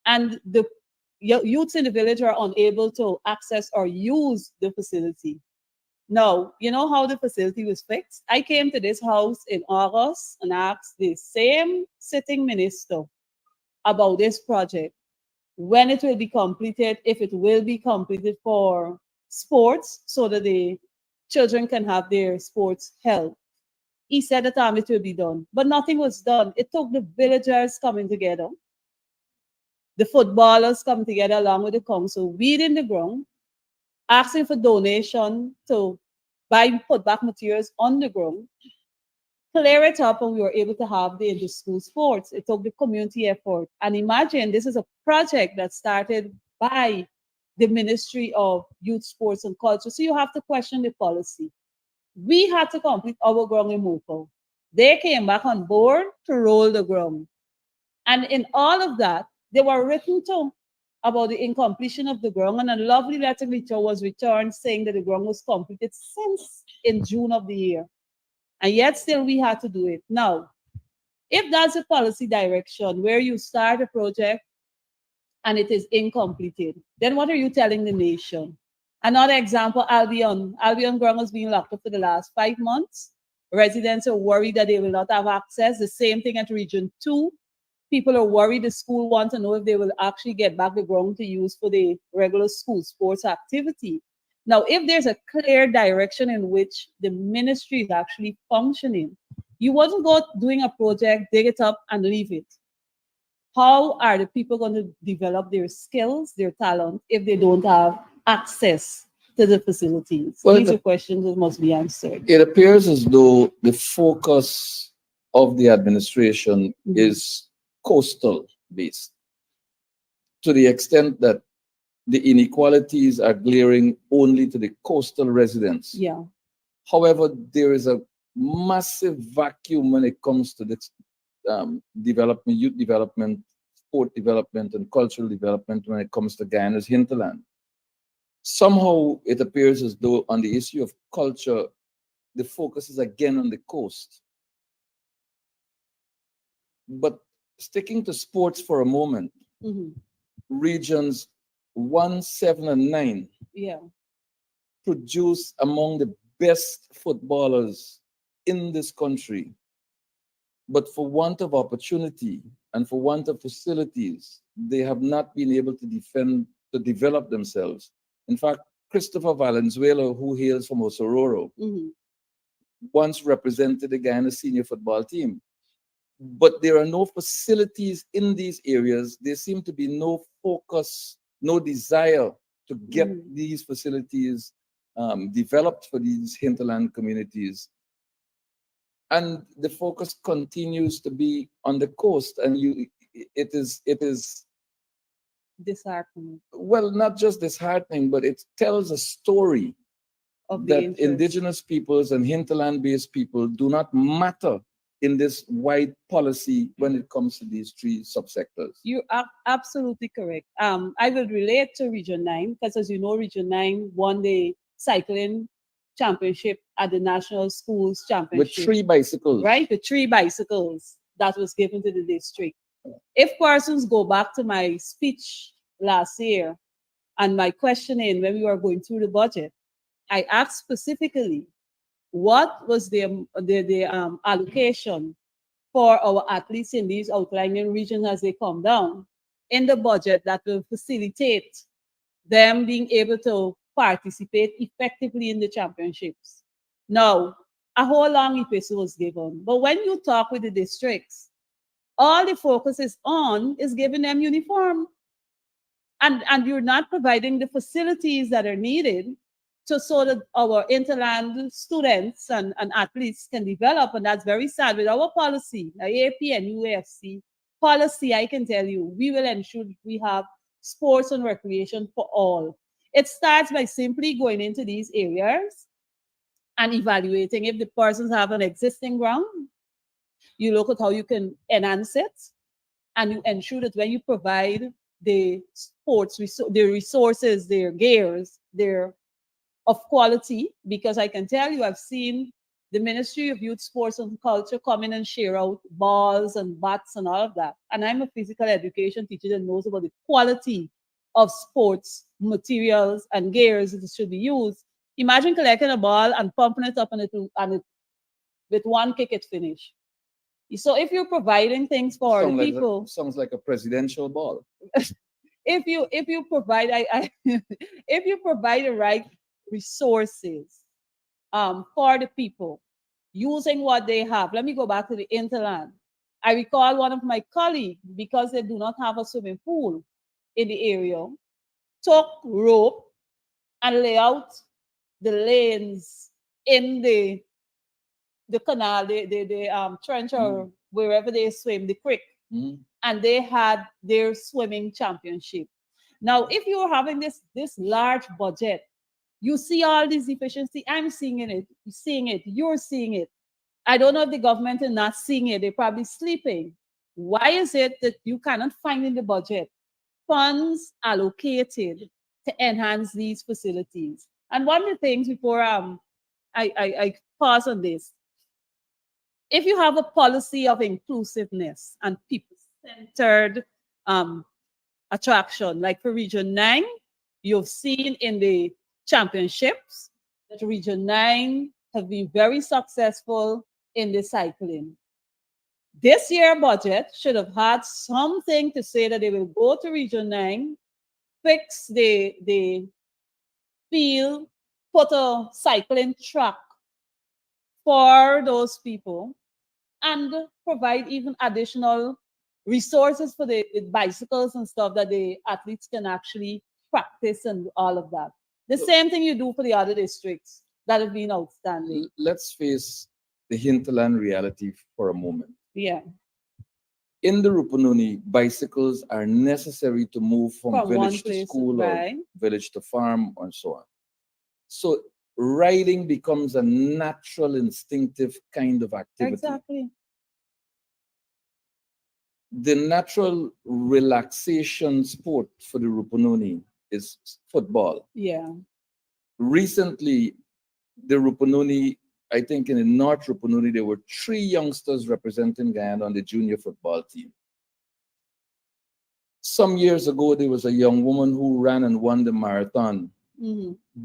and the youths in the village are unable to access or use the facility. Now, you know how the facility was fixed? I came to this house in August and asked the same sitting minister about this project, when it will be completed, if it will be completed for sports so that the children can have their sports held. He said that it will be done, but nothing was done. It took the villagers coming together, the footballers coming together along with the council, weeding the ground, asking for donation to buy put back materials on the ground, clear it up, and we were able to have the inter-school sports. It took the community effort. And imagine this is a project that started by the Ministry of Youth, Sports and Culture. So you have to question the policy. We had to complete our ground in Moko. They came back on board to roll the ground. And in all of that, they were written to about the incompletion of the ground. And a lovely letter was returned saying that the ground was completed since in June of the year. And yet still we had to do it. Now, if that's a policy direction where you start a project and it is incompleted, then what are you telling the nation? Another example, Albion. Albion ground has been locked up for the last 5 months. Residents are worried that they will not have access. The same thing at Region 2. People are worried. The school want to know if they will actually get back the ground to use for the regular school sports activity. Now, if there's a clear direction in which the ministry is actually functioning, you wouldn't go doing a project, dig it up, and leave it. How are the people going to develop their skills, their talent, if they don't have access to the facilities? Well, These are questions that must be answered. it appears as though the focus of the administration is coastal based to the extent that the inequalities are glaring only to the coastal residents. Yeah. However, there is a massive vacuum when it comes to this development, youth development, sport development, and cultural development when it comes to Guyana's hinterland. Somehow it appears as though on the issue of culture, the focus is again on the coast. But sticking to sports for a moment, regions 1, 7, and 9 produce among the best footballers in this country. But for want of opportunity and for want of facilities, they have not been able to develop themselves. In fact, Christopher Valenzuela, who hails from Osororo, once represented the Guyana senior football team. But there are no facilities in these areas. There seem to be no focus, no desire to get these facilities developed for these hinterland communities. And the focus continues to be on the coast, and it is disheartening. Well, not just disheartening, but it tells a story of that indigenous peoples and hinterland-based people do not matter in this wide policy when it comes to these three subsectors. You are absolutely correct. I will relate to Region 9 because, as you know, Region 9 won the cycling championship at the National Schools Championship. With 3 bicycles. Right, with 3 bicycles that was given to the district. If persons go back to my speech last year and my questioning when we were going through the budget, I asked specifically what was the allocation for our athletes in these outlying regions as they come down in the budget that will facilitate them being able to participate effectively in the championships. Now, a whole long epistle was given, but when you talk with the districts, all the focus is on is giving them uniform. And you're not providing the facilities that are needed so that our interland students and athletes can develop. And that's very sad. With our policy, the AP and UAFC policy, I can tell you, we will ensure we have sports and recreation for all. It starts by simply going into these areas and evaluating if the persons have an existing ground. You look at how you can enhance it, and you ensure that when you provide the sports, the resources, their gears, they're of quality, because I can tell you, I've seen the Ministry of Youth, Sports and Culture come in and share out balls and bats and all of that. And I'm a physical education teacher that knows about the quality of sports materials and gears that should be used. Imagine collecting a ball and pumping it up and it with one kick it finish. So if you're providing things for the people, sounds like a presidential ball. if you provide I if you provide the right resources for the people using what they have. Let me go back to the interland. I recall one of my colleagues, because they do not have a swimming pool in the area, took rope and lay out the lanes in the canal, the trench, or wherever they swim, the creek, and they had their swimming championship. Now, if you're having this large budget, you see all this efficiency. I'm seeing it, you're seeing it. I don't know if the government is not seeing it. They're probably sleeping. Why is it that you cannot find in the budget funds allocated to enhance these facilities? And one of the things before I pause on this, if you have a policy of inclusiveness and people-centered attraction, like for Region 9, you've seen in the championships that Region 9 have been very successful in the cycling. This year budget should have had something to say that they will go to Region 9, fix the field, put a cycling track for those people, and provide even additional resources for the bicycles and stuff that the athletes can actually practice and all of that. The same thing you do for the other districts that have been outstanding. Let's face the hinterland reality for a moment. Yeah. In the Rupununi, bicycles are necessary to move from village to school or village to farm and so on. So riding becomes a natural, instinctive kind of activity. Exactly. The natural relaxation sport for the Rupununi is football. Yeah. Recently, the Rupununi, I think in the North Rupununi, there were 3 youngsters representing Guyana on the junior football team. Some years ago, there was a young woman who ran and won the marathon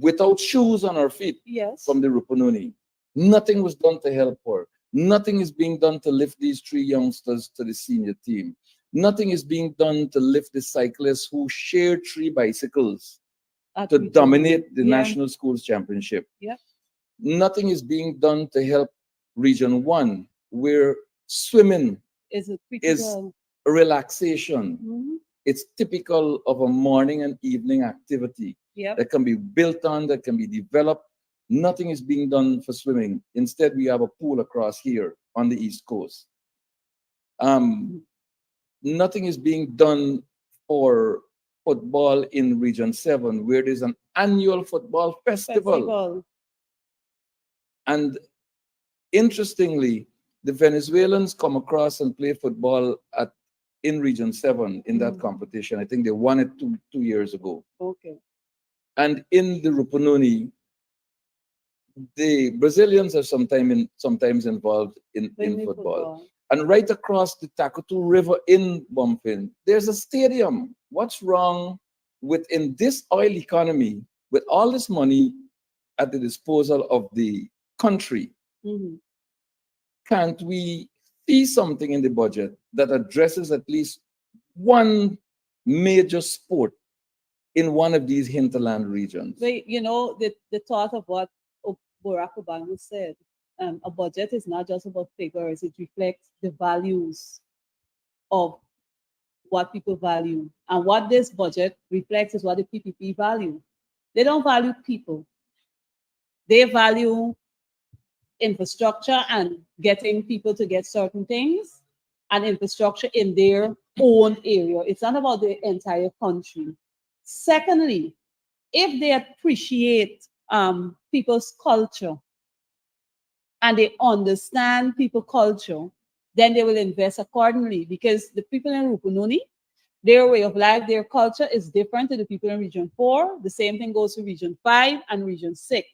without shoes on her feet from the Rupununi. Nothing was done to help her. Nothing is being done to lift these 3 youngsters to the senior team. Nothing is being done to lift the cyclists who share 3 bicycles to dominate the National Schools Championship. Nothing is being done to help Region 1, where swimming is a relaxation. It's typical of a morning and evening activity that can be built on, that can be developed. Nothing is being done for swimming. Instead, we have a pool across here on the East Coast. Nothing is being done for football in Region 7, where there's an annual football festival. And interestingly, the Venezuelans come across and play football in Region 7 in that competition. I think they won it two years ago. Okay. And in the Rupununi, the Brazilians are sometimes involved in football. And right across the Takutu River in Bumpin, there's a stadium. What's wrong with, in this oil economy, with all this money at the disposal of the country, can't we see something in the budget that addresses at least one major sport in one of these hinterland regions? The thought of what Barack Obama said, a budget is not just about figures, it reflects the values of what people value. And what this budget reflects is what the PPP value. They don't value people. They value infrastructure and getting people to get certain things and infrastructure in their own area. It's not about the entire country. Secondly, if they appreciate people's culture and they understand people's culture, then they will invest accordingly, because the people in Rupununi, their way of life, their culture is different to the people in Region 4. The same thing goes to Region 5 and Region 6.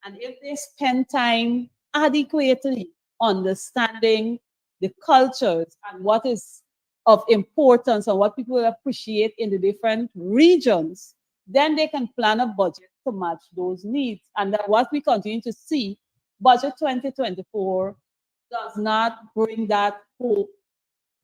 And if they spend time adequately understanding the cultures and what is of importance and what people appreciate in the different regions, then they can plan a budget to match those needs. And that what we continue to see, budget 2024 does not bring that hope,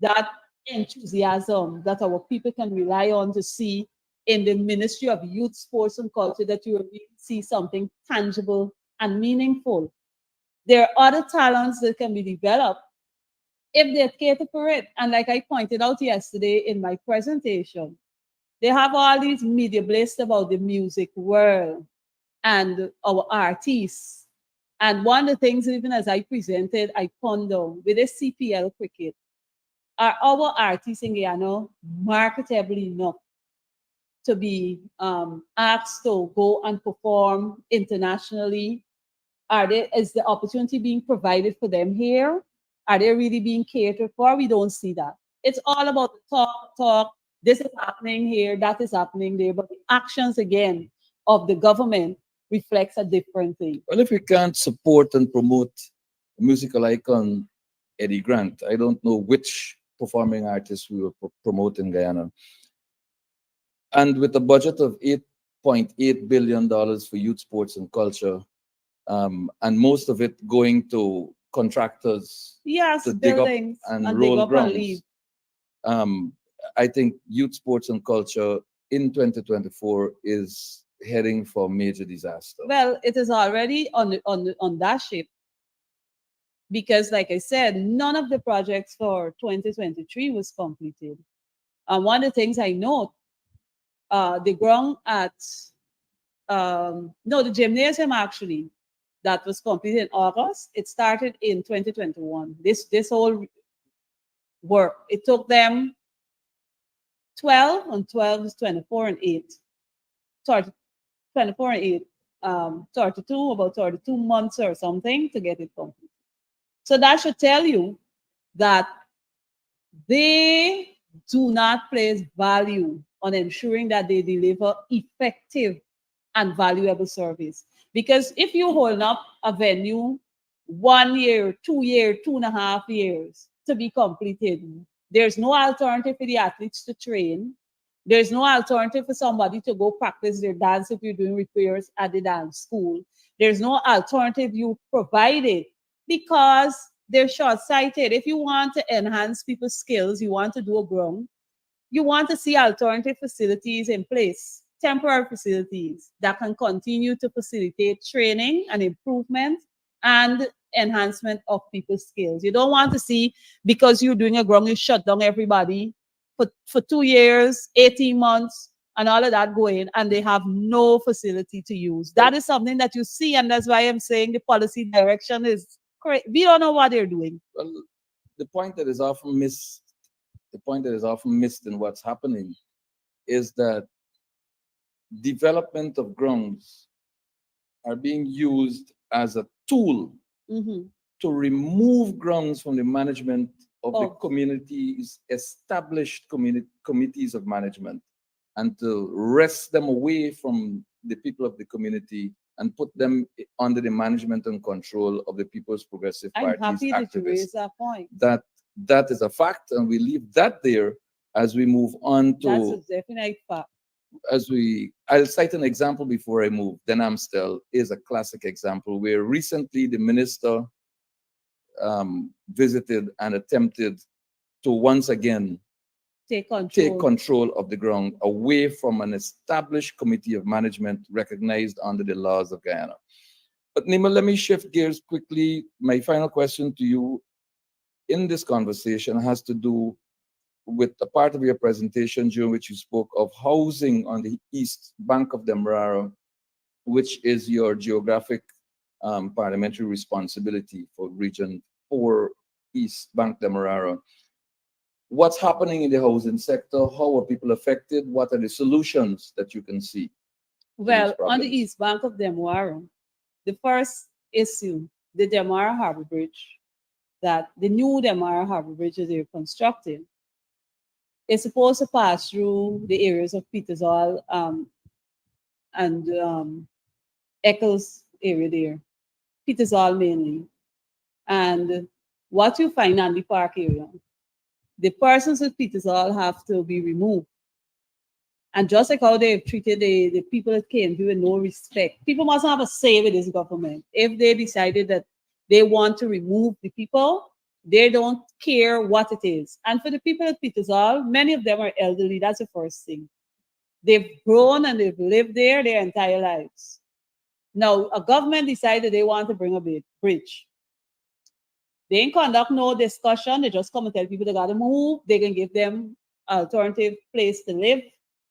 that enthusiasm that our people can rely on to see in the Ministry of Youth, Sports and Culture, that you will really see something tangible and meaningful. There are other talents that can be developed if they cater for it. And like I pointed out yesterday in my presentation, they have all these media blessed about the music world and our artists. And one of the things, even as I presented, I ponder with the CPL cricket, are our artists in Guyana marketable enough to be asked to go and perform internationally? Is the opportunity being provided for them here? Are they really being catered for? We don't see that. It's all about the talk. This is happening here, that is happening there, but the actions again of the government reflects a different thing. Well, if we can't support and promote a musical icon, Eddie Grant, I don't know which performing artist we will promote in Guyana. And with a budget of $8.8 billion for youth sports and culture, and most of it going to contractors Yes, to dig up buildings and and dig roll up and leave. grounds, um, I think youth sports and culture in 2024 is heading for major disaster. Well, it is already on that ship because, like I said, none of the projects for 2023 was completed. And one of the things I note, the ground at no, the gymnasium actually that was completed in August. It started in 2021. This whole work, it took them 12 and 12 is 24 and 8. Sorry, 24 and 8. 32, about 32 months or something to get it complete. So that should tell you that they do not place value on ensuring that they deliver effective and valuable service. Because if you hold up a venue 1 year, 2 year, 2.5 years to be completed, there's no alternative for the athletes to train. There's no alternative for somebody to go practice their dance if you're doing repairs at the dance school. There's no alternative you provided because they're short-sighted. If you want to enhance people's skills, you want to do a ground, you want to see alternative facilities in place, temporary facilities that can continue to facilitate training and improvement and enhancement of people's skills. You don't want to see, because you're doing a ground, you shut down everybody for 2 years, 18 months, and all of that going, and they have no facility to use. That is something that you see, and that's why I'm saying the policy direction is correct. We don't know what they're doing. Well, the point that is often missed, the point that is often missed in what's happening is that development of grounds are being used as a tool Mhm. to remove grounds from the management of the Oh, community's established committees of management, and to wrest them away from the people of the community and put them under the management and control of the People's Progressive I'm Party's happy that you activists. raised that point. That is a fact, and we leave that there as we move on That's a to definite fact. I'll cite an example before I move. Then Amstel is a classic example where recently the minister visited and attempted to once again Take take control. control of the ground away from an established committee of management recognized under the laws of Guyana. But Nima, let me shift gears quickly. My final question to you in this conversation has to do with a part of your presentation during which you spoke of housing on the east bank of the Demerara, which is your geographic parliamentary responsibility for Region 4 East Bank Demerara. What's happening in the housing sector? How are people affected? What are the solutions that you can see to these Well, on the problems? east bank of Demerara, the first issue, the Demerara Harbor Bridge, that the new Demerara Harbor Bridge that they're constructing, is supposed to pass through the areas of Petersall and Eccles area there. Petersall mainly. And what you find on the park area, the persons with Peters all have to be removed. And just like how they've treated the people at KMV with no respect, people must have a say with this government. If they decided that they want to remove the people, they don't care what it is. And for the people at Petersall, many of them are elderly. That's the first thing. They've grown and they've lived there their entire lives. Now, a government decided they want to bring a bridge. They ain't conduct no discussion. They just come and tell people they gotta move. They can give them alternative place to live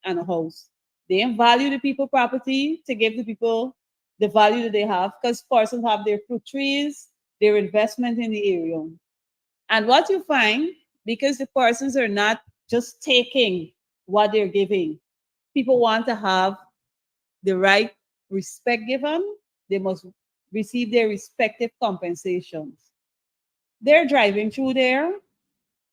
and a house. They ain't value the people property to give the people the value that they have because persons have their fruit trees, their investment in the area. And what you find, because the persons are not just taking what they're giving, people want to have the right respect given, they must receive their respective compensations. They're driving through there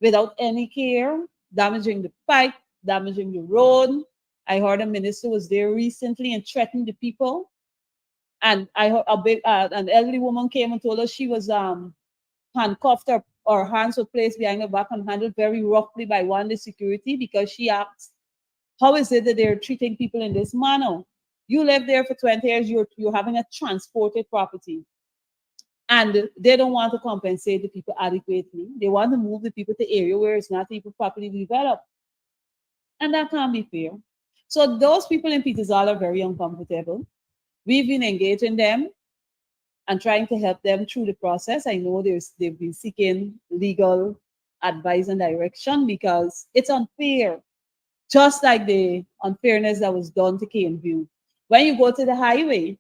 without any care, damaging the pipe, damaging the road. I heard a minister was there recently and threatened the people. And I heard an elderly woman came and told us she was handcuffed or hands were placed behind her back and handled very roughly by one of the security because she asked, how is it that they're treating people in this manner? You live there for 20 years, you're having a transported property. And they don't want to compensate the people adequately. They want to move the people to area where it's not even properly developed. And that can't be fair. So those people in Petersall are very uncomfortable. We've been engaging them and trying to help them through the process. I know they've been seeking legal advice and direction because it's unfair, just like the unfairness that was done to KMView. When you go to the highway,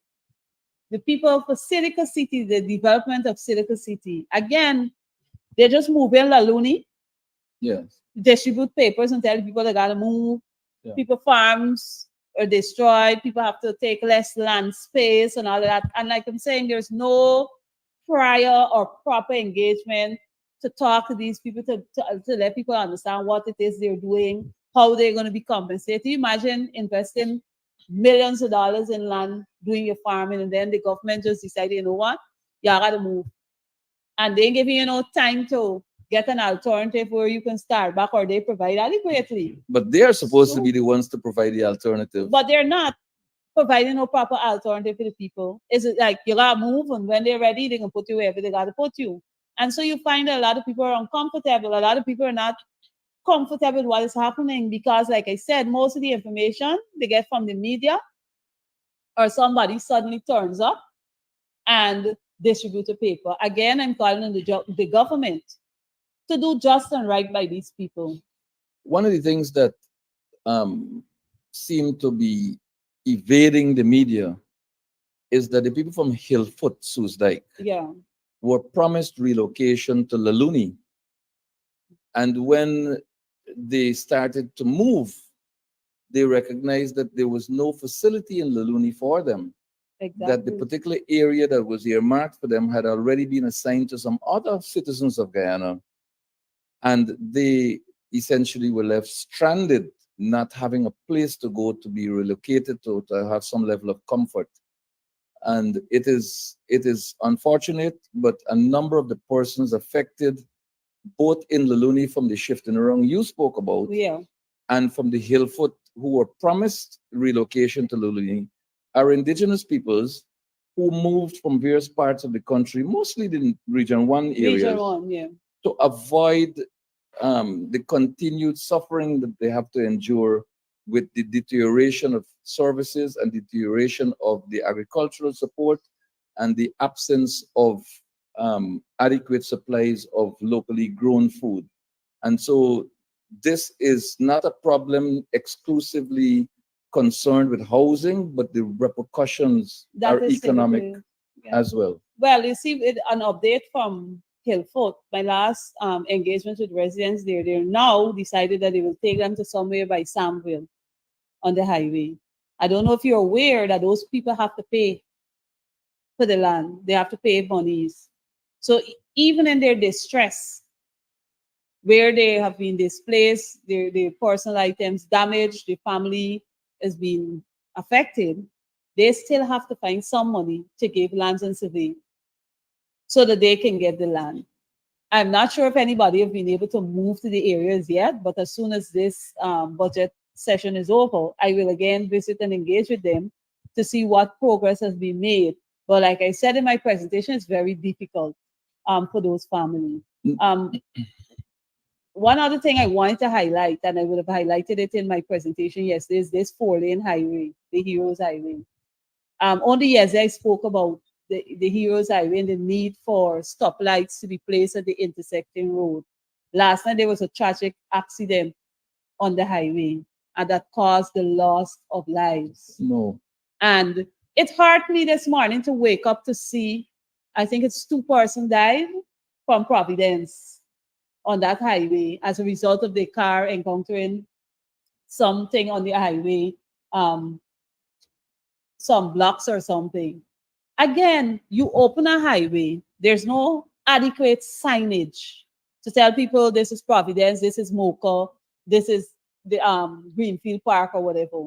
the people for Silica City, the development of Silica City, again, they just move in La Luni, Yes. distribute papers and tell people they gotta move. Yeah. People farms are destroyed. People have to take less land space and all of that. And like I'm saying, there's no prior or proper engagement to talk to these people to let people understand what it is they're doing, how they're going to be compensated. Imagine investing millions of dollars in land doing your farming, and then the government just decided, you know what, you gotta move, and they give you no time to get an alternative where you can start back, or they provide adequately. But they are supposed to So, be the ones to provide the alternative. but they're not providing no proper alternative for the people. Is it like you gotta move, and when they're ready, they can put you wherever they gotta put you. And so you find that a lot of people are uncomfortable. A lot of people are not comfortable with what is happening because, like I said, most of the information they get from the media or somebody suddenly turns up and distribute a paper. Again, I'm calling on the government to do just and right by these people. One of the things that um, seem to be evading the media is that the people from Hillfoot, Soesdijk, Yeah, were promised relocation to Laluni. And when they started to move, they recognized that there was no facility in Laluni for them, that the exactly. particular area that was earmarked for them had already been assigned to some other citizens of Guyana, and they essentially were left stranded, not having a place to go to be relocated to have some level of comfort. And it is unfortunate, but a number of the persons affected, both in Laluni from the shifting around you spoke about, Yeah, and from the Hillfoot who were promised relocation to Laluni, are indigenous peoples who moved from various parts of the country, mostly the Region 1 Region areas, 1, yeah. to avoid the continued suffering that they have to endure with the deterioration of services and deterioration of the agricultural support and the absence of adequate supplies of locally grown food. And so this is not a problem exclusively concerned with housing, but the repercussions That are is economic typically, yeah. as well. Well, you see, with an update from Hillfoot, my last engagement with residents there, they now decided that they will take them to somewhere by Samville on the highway. I don't know if you're aware that those people have to pay for the land. They have to pay monies. So even in their distress, where they have been displaced, their personal items damaged, their family has been affected, they still have to find some money to give lands and survey. so that they can get the land. I'm not sure if anybody have been able to move to the areas yet, but as soon as this budget session is over, I will again visit and engage with them to see what progress has been made. But like I said in my presentation, it's very difficult for those families. One other thing I wanted to highlight, and I would have highlighted it in my presentation yesterday, is this 4-lane highway, the Heroes Highway. Only yesterday I spoke about the Heroes Highway and the need for stoplights to be placed at the intersecting road. Last night there was a tragic accident on the highway, and that caused the loss of lives. No. And it hurt me this morning to wake up to see, I think it's 2 persons died from Providence on that highway as a result of the car encountering something on the highway, some blocks or something. Again, you open a highway, there's no adequate signage to tell people this is Providence, this is Mocha, this is the Greenfield Park or whatever.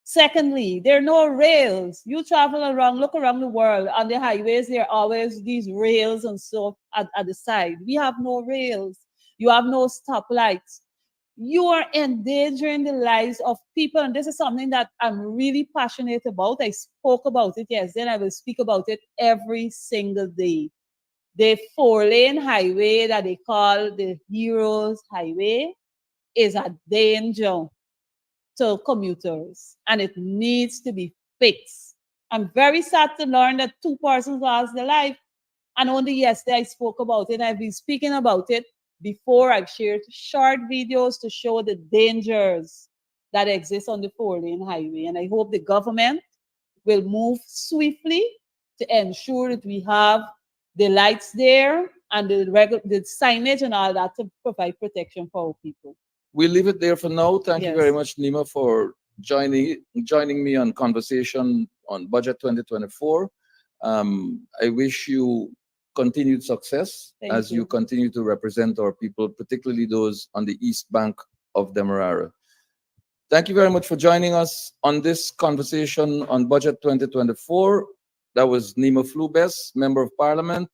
Secondly, there are no rails. You travel around, look around the world, on the highways, there are always these rails and stuff at the side. We have no rails. You have no stoplights. You are endangering the lives of people. And this is something that I'm really passionate about. I spoke about it yesterday, and I will speak about it every single day. The 4-lane highway that they call the Heroes Highway is a danger to commuters, and it needs to be fixed. I'm very sad to learn that 2 persons lost their life, and only yesterday I spoke about it. I've been speaking about it before. I've shared short videos to show the dangers that exist on the 4-lane highway, and I hope the government will move swiftly to ensure that we have the lights there and the signage and all that to provide protection for our people. We'll leave it there for now. Thank you Yes. very much, Nima, for joining me on conversation on Budget 2024. I wish you continued success Thank as you you. continue to represent our people, particularly those on the east bank of Demerara. Thank you very much for joining us on this conversation on Budget 2024. That was Nima Flue Bess, Member of Parliament,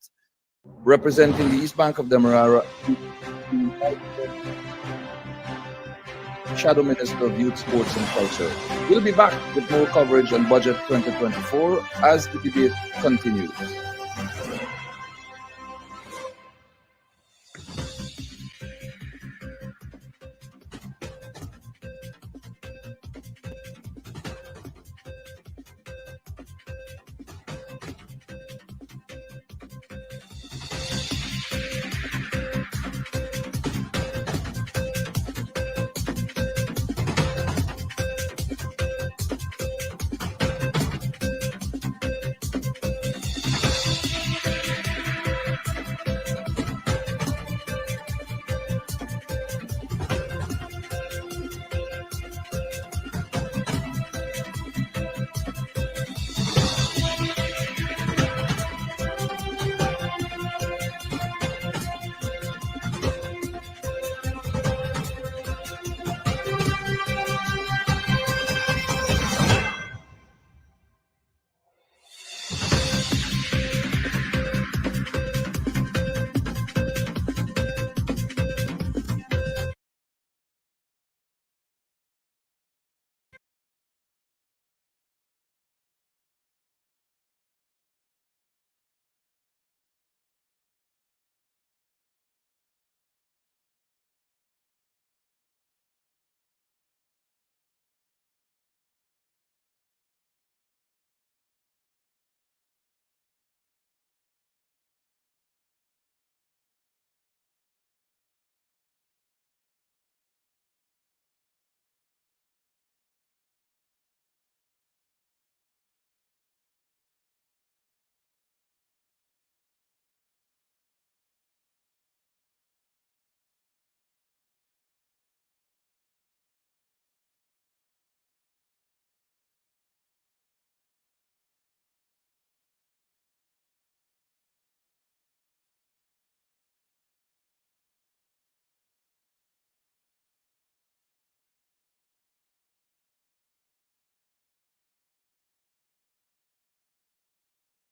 representing the East Bank of Demerara, Shadow Minister of Youth, Sports and Culture. We'll be back with more coverage on Budget 2024 as the debate continues.